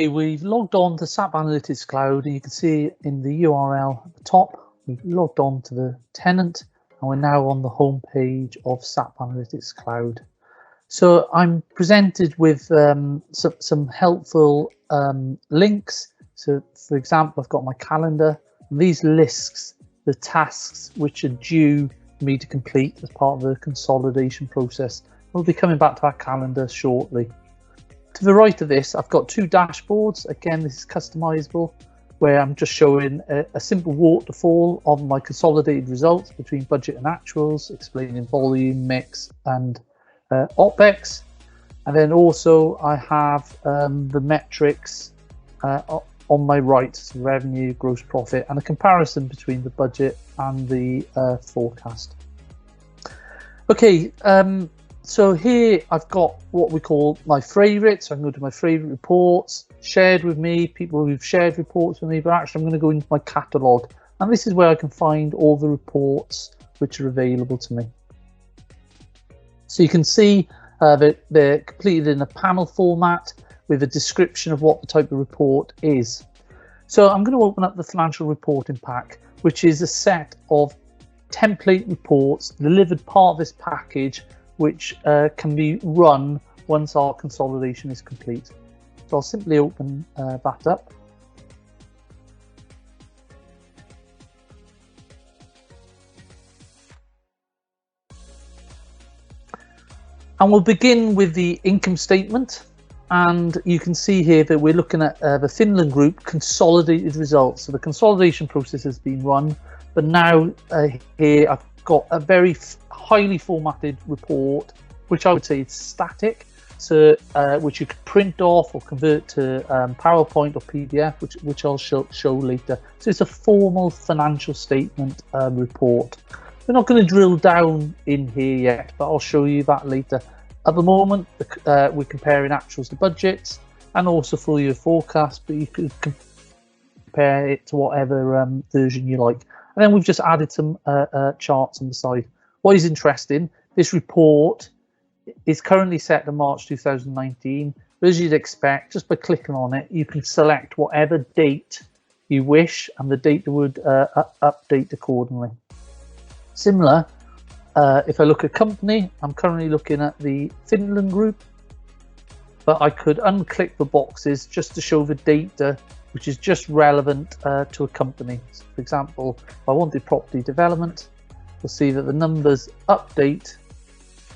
Okay, we've logged on to SAP Analytics Cloud, and you can see in the URL at the top, we've logged on to the tenant, and we're now on the home page of SAP Analytics Cloud. So I'm presented with some helpful links. So for example, I've got my calendar, and these lists the tasks which are due for me to complete as part of the consolidation process. We'll be coming back to our calendar shortly. To the right of this, I've got two dashboards. Again, this is customizable, where I'm just showing a simple waterfall of my consolidated results between budget and actuals, explaining volume, mix, and OPEX. And then also I have the metrics on my right, so revenue, gross profit, and a comparison between the budget and the forecast. Okay, so here I've got what we call my favorites. So I can go to my favorite reports, shared with me, people who've shared reports with me, but actually I'm going to go into my catalog. And this is where I can find all the reports which are available to me. So you can see that they're completed in a panel format with a description of what the type of report is. So I'm going to open up the financial reporting pack, which is a set of template reports delivered part of this package, which can be run once our consolidation is complete. So I'll simply open that up. And we'll begin with the income statement. And you can see here that we're looking at the Finland Group consolidated results. So the consolidation process has been run, but now here I've got a very highly formatted report, which I would say is static, so which you could print off or convert to PowerPoint or PDF, which I'll show later. So it's a formal financial statement report. We're not going to drill down in here yet, but I'll show you that later. At the moment, we're comparing actuals to budgets and also full year forecast, but you could compare it to whatever version you like. And then we've just added some charts on the side. What is interesting, this report is currently set to March 2019. But as you'd expect, just by clicking on it, you can select whatever date you wish, and the data would update accordingly. Similar, if I look at company, I'm currently looking at the Finland Group, but I could unclick the boxes just to show the data which is just relevant to a company. So for example, if I wanted property development, you'll see that the numbers update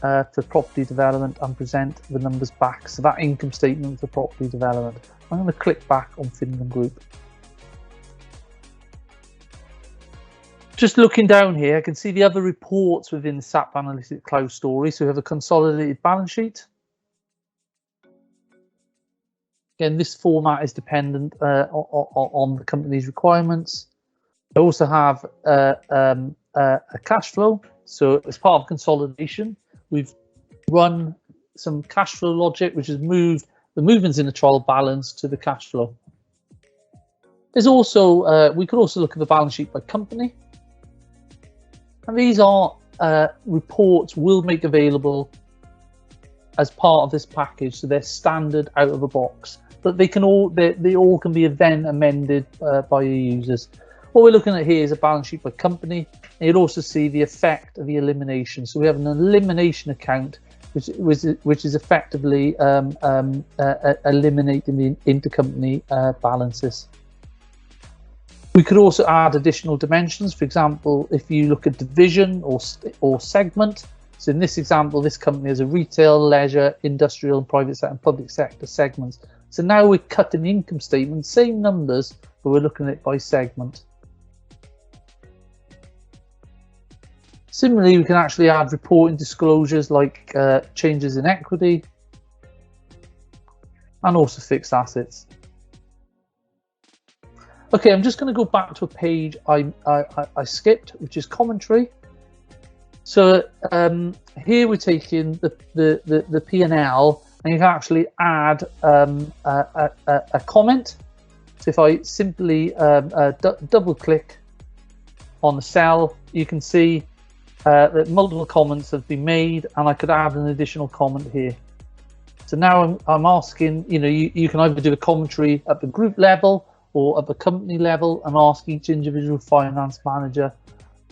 for property development and present the numbers back. So that income statement for property development. I'm going to click back on Finland Group. Just looking down here, I can see the other reports within the SAP Analytics Cloud story. So we have a consolidated balance sheet. Again, this format is dependent on the company's requirements. I also have a cash flow. So as part of consolidation, we've run some cash flow logic, which has moved the movements in the trial balance to the cash flow. There's also, we could also look at the balance sheet by company. And these are reports we'll make available as part of this package. So they're standard out of the box, but they all can be then amended by your users. What we're looking at here is a balance sheet by company. And you'll also see the effect of the elimination. So we have an elimination account, which is effectively eliminating the intercompany balances. We could also add additional dimensions. For example, if you look at division or segment. So in this example, this company has a retail, leisure, industrial, and private sector and public sector segments. So now we're cutting the income statement, same numbers, but we're looking at it by segment. Similarly, we can actually add reporting disclosures like changes in equity and also fixed assets. Okay, I'm just going to go back to a page I skipped, which is commentary. So here we're taking the P&L, and you can actually add a comment. So if I simply double click on the cell, you can see that multiple comments have been made, and I could add an additional comment here. So now I'm asking, you can either do a commentary at the group level or at the company level and ask each individual finance manager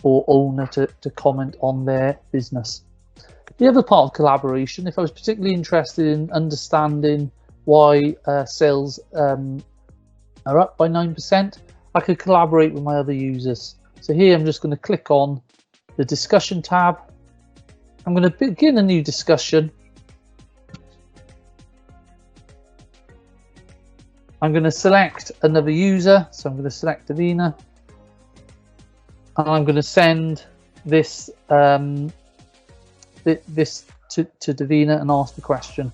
or owner to comment on their business. The other part of collaboration, if I was particularly interested in understanding why sales are up by 9%, I could collaborate with my other users. So here I'm just going to click on the discussion tab. I'm going to begin a new discussion. I'm going to select another user. So I'm going to select Davina. And I'm going to send this this to Davina and ask the question.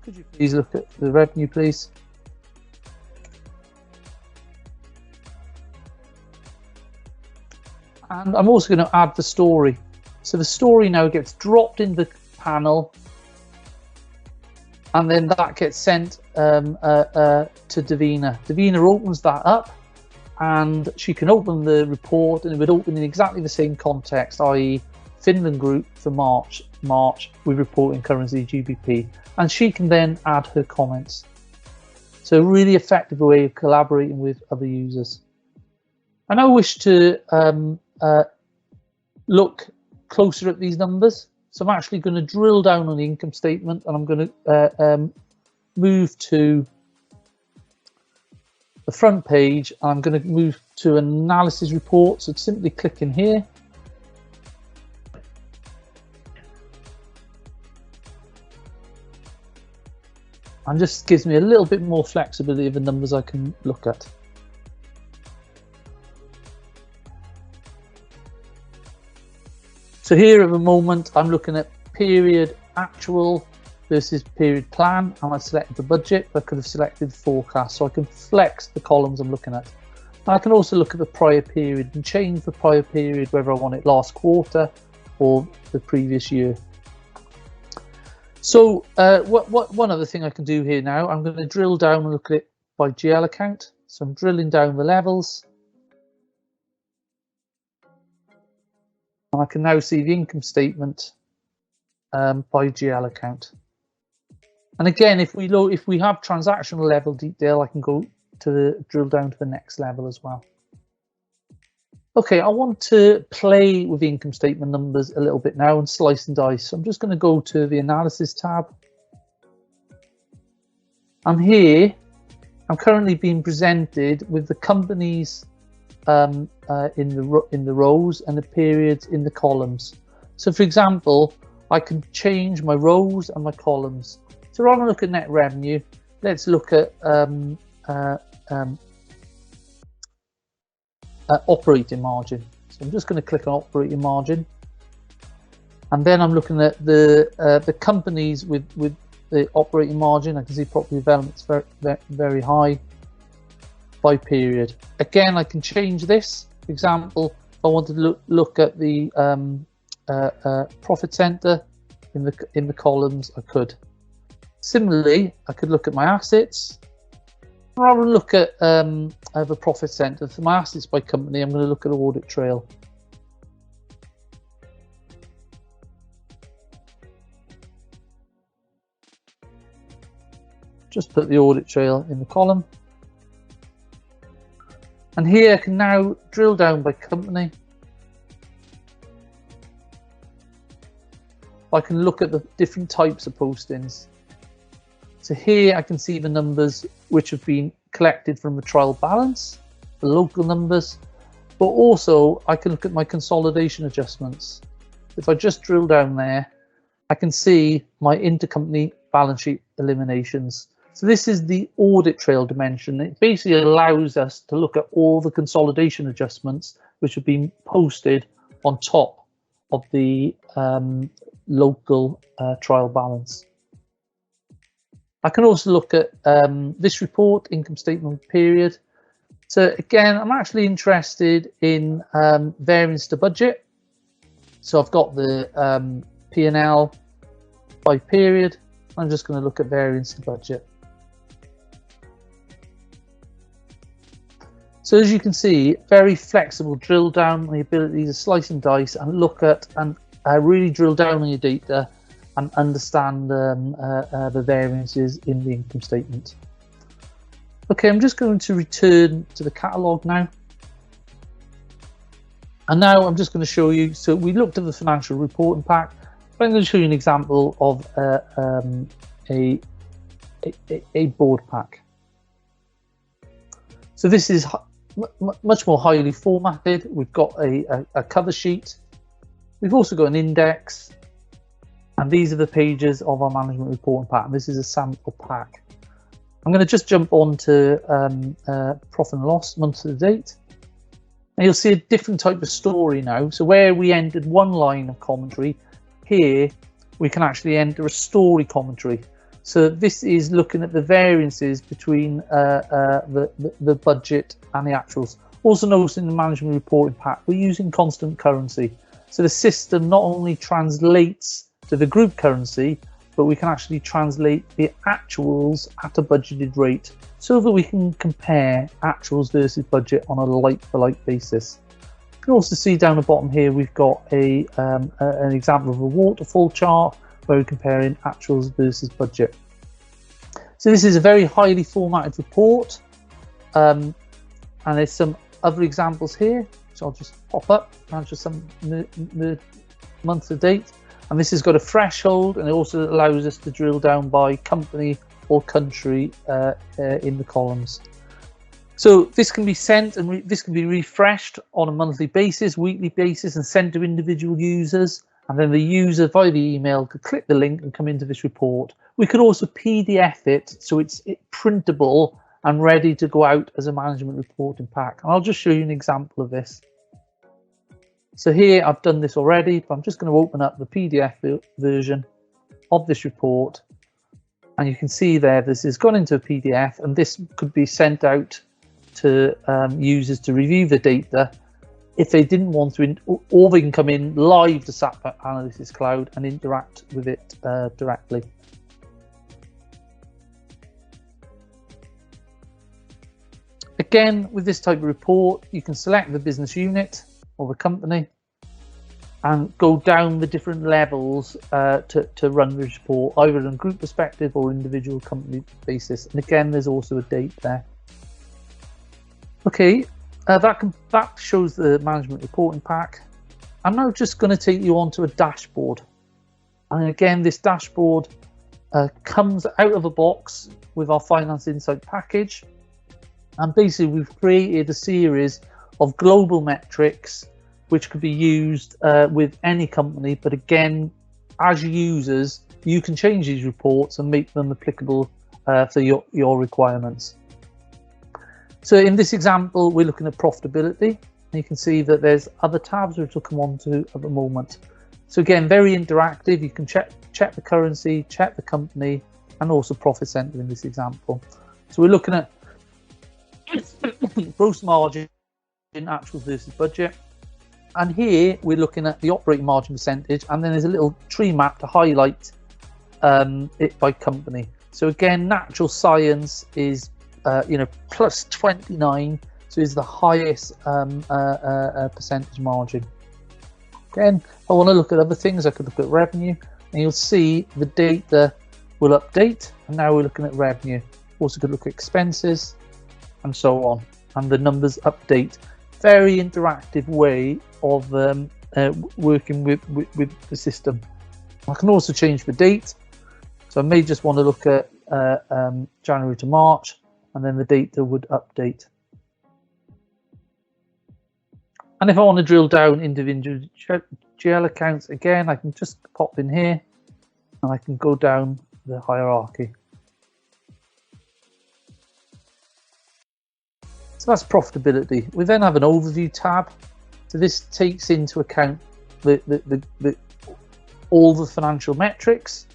Could you please look at the revenue, please? And I'm also going to add the story. So the story now gets dropped in the panel, and then that gets sent to Davina. Davina opens that up, and she can open the report, and it would open in exactly the same context, i.e. Finland Group for March, we report in currency GBP, and she can then add her comments. So a really effective way of collaborating with other users. I now wish to look closer at these numbers. So I'm actually going to drill down on the income statement, and I'm going to move to the front page. I'm going to move to analysis report. So simply click in here. And just gives me a little bit more flexibility of the numbers I can look at. So here at the moment, I'm looking at period actual versus period plan, and I've selected the budget, but I could have selected forecast, so I can flex the columns I'm looking at. And I can also look at the prior period and change the prior period, whether I want it last quarter or the previous year. So one other thing I can do here now, I'm going to drill down and look at it by GL account. So I'm drilling down the levels. And I can now see the income statement by GL account. And again, if we have transactional level detail, I can go to the drill down to the next level as well. Okay, I want to play with the income statement numbers a little bit now and slice and dice. So I'm just going to go to the analysis tab. And here, I'm currently being presented with the companies in the rows and the periods in the columns. So for example, I can change my rows and my columns. So rather than look at net revenue, let's look at operating margin. So I'm just going to click on operating margin, and then I'm looking at the companies with the operating margin. I can see property development's very high by period. Again, I can change this. For example, if I wanted to look at the profit center in the columns, I could. Similarly, I could look at my assets. Rather than look at the profit center for my assets by company, I'm going to look at audit trail. Just put the audit trail in the column. And here I can now drill down by company. I can look at the different types of postings. So here I can see the numbers which have been collected from the trial balance, the local numbers, but also I can look at my consolidation adjustments. If I just drill down there, I can see my intercompany balance sheet eliminations. So this is the audit trail dimension. It basically allows us to look at all the consolidation adjustments which have been posted on top of the local trial balance. I can also look at this report, income statement period. So again, I'm actually interested in variance to budget. So I've got the P&L by period. I'm just going to look at variance to budget. So as you can see, very flexible drill down, the ability to slice and dice and look at and really drill down on your data and understand the variances in the income statement. Okay, I'm just going to return to the catalogue now. And now I'm just going to show you, so we looked at the financial reporting pack, but I'm going to show you an example of a board pack. So this is much more highly formatted. We've got a cover sheet. We've also got an index. And these are the pages of our management reporting pack. This is a sample pack. I'm going to just jump on to profit and loss, month to date. And you'll see a different type of story now. So where we entered one line of commentary, here we can actually enter a story commentary. So this is looking at the variances between the budget and the actuals. Also notice in the management reporting pack, we're using constant currency. So the system not only translates to the group currency, but we can actually translate the actuals at a budgeted rate so that we can compare actuals versus budget on a like-for-like basis. You can also see down the bottom here, we've got an example of a waterfall chart where we're comparing actuals versus budget. So this is a very highly formatted report, and there's some other examples here. So I'll just pop up and just some month to date. And this has got a threshold, and it also allows us to drill down by company or country in the columns. So this can be sent and this can be refreshed on a monthly basis, weekly basis, and sent to individual users. And then the user via the email could click the link and come into this report. We could also PDF it so it's printable and ready to go out as a management reporting pack. And I'll just show you an example of this. So here I've done this already, but I'm just going to open up the PDF version of this report. And you can see there, this has gone into a PDF, and this could be sent out to users to review the data if they didn't want to, or they can come in live to SAP Analytics Cloud and interact with it directly. Again, with this type of report, you can select the business unit or the company and go down the different levels to run the report, either on a group perspective or individual company basis. And again, there's also a date there. Okay, that shows the management reporting pack. I'm now just going to take you onto a dashboard. And again, this dashboard comes out of a box with our Finance Insight package. And basically, we've created a series of global metrics which could be used with any company. But again, as users, you can change these reports and make them applicable for your requirements. So in this example, we're looking at profitability. You can see that there's other tabs which we'll come on to at the moment. So again, very interactive. You can check the currency, check the company, and also profit center in this example. So we're looking at gross margin in actuals versus budget. And here we're looking at the operating margin percentage, and then there's a little tree map to highlight it by company. So again, natural science is plus 29, so is the highest percentage margin. Again, if I want to look at other things, I could look at revenue, and you'll see the data will update, and now we're looking at revenue. Also could look at expenses and so on, and the numbers update. Very interactive way of working with the system. I can also change the date, so I may just want to look at January to March, and then the data would update. And if I want to drill down individual GL accounts, again, I can just pop in here and I can go down the hierarchy. So that's profitability. We then have an overview tab. So this takes into account all the financial metrics.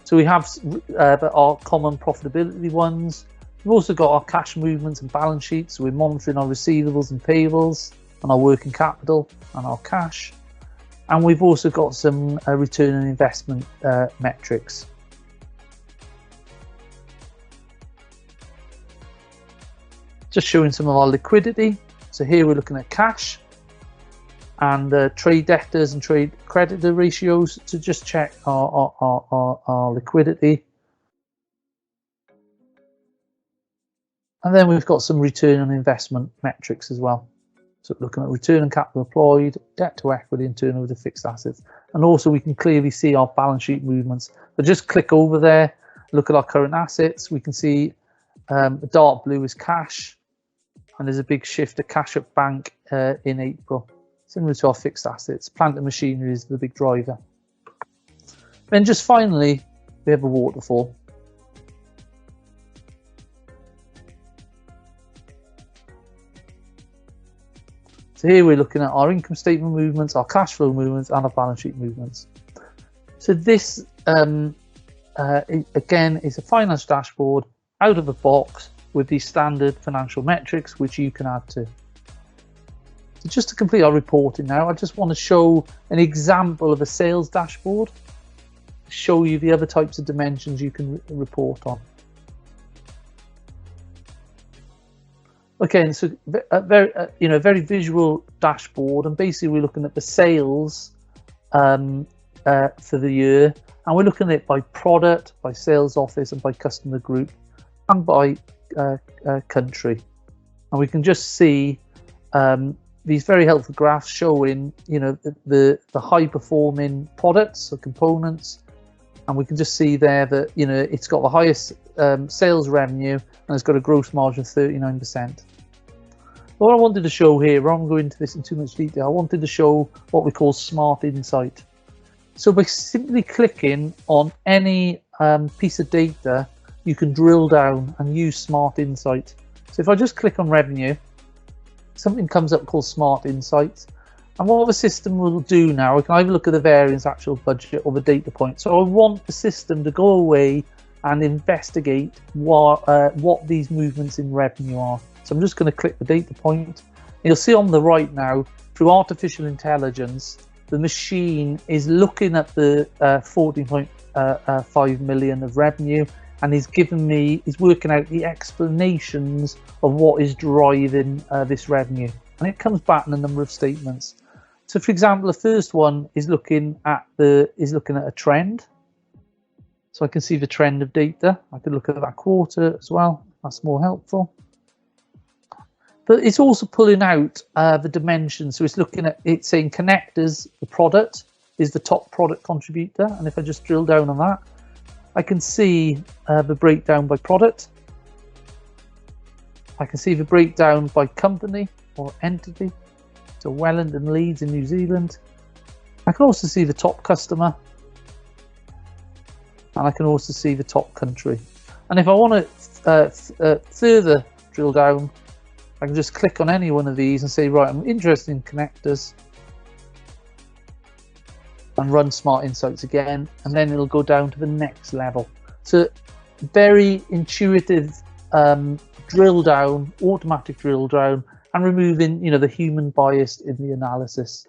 So we have our common profitability ones. We've also got our cash movements and balance sheets. So we're monitoring our receivables and payables, and our working capital and our cash. And we've also got some return on investment metrics. Just showing some of our liquidity. So here we're looking at cash. and trade debtors and trade creditor ratios to just check our liquidity. And then we've got some return on investment metrics as well. So looking at return on capital employed, debt to equity, and turnover to fixed assets. And also we can clearly see our balance sheet movements. But just click over there, look at our current assets. We can see the dark blue is cash, and there's a big shift to cash at bank in April. Similar to our fixed assets, plant and machinery is the big driver. Then just finally, we have a waterfall. So here we're looking at our income statement movements, our cash flow movements, and our balance sheet movements. So this, again, is a finance dashboard out of the box with these standard financial metrics, which you can add to. So just to complete our reporting now, I just want to show an example of a sales dashboard, show you the other types of dimensions you can report on. Okay, so a very visual dashboard, and basically we're looking at the sales for the year, and we're looking at it by product, by sales office, and by customer group, and by country. And we can just see these very helpful graphs showing, the high performing products or components, and we can just see there that it's got the highest sales revenue, and it's got a gross margin of 39%. What I wanted to show here, I won't go into this in too much detail, I wanted to show what we call smart insight. So by simply clicking on any piece of data, you can drill down and use smart insight. So if I just click on revenue, something comes up called smart insights. And what the system will do now, I can either look at the variance, actual budget, or the data point. So I want the system to go away and investigate what these movements in revenue are. So I'm just going to click the data point. You'll see on the right now, through artificial intelligence, the machine is looking at the 14.5 million of revenue, and is working out the explanations of what is driving this revenue. And it comes back in a number of statements. So for example, the first one is looking at a trend. So I can see the trend of data. I could look at that quarter as well. That's more helpful. But it's also pulling out the dimensions. So it's looking at, it's saying connectors, the product is the top product contributor. And if I just drill down on that, I can see the breakdown by product. I can see the breakdown by company or entity. So Welland and Leeds in New Zealand. I can also see the top customer. And I can also see the top country. And if I want to further drill down, I can just click on any one of these and say, right, I'm interested in connectors, and run Smart Insights again, and then it'll go down to the next level. So very intuitive drill down, automatic drill down, and removing the human bias in the analysis.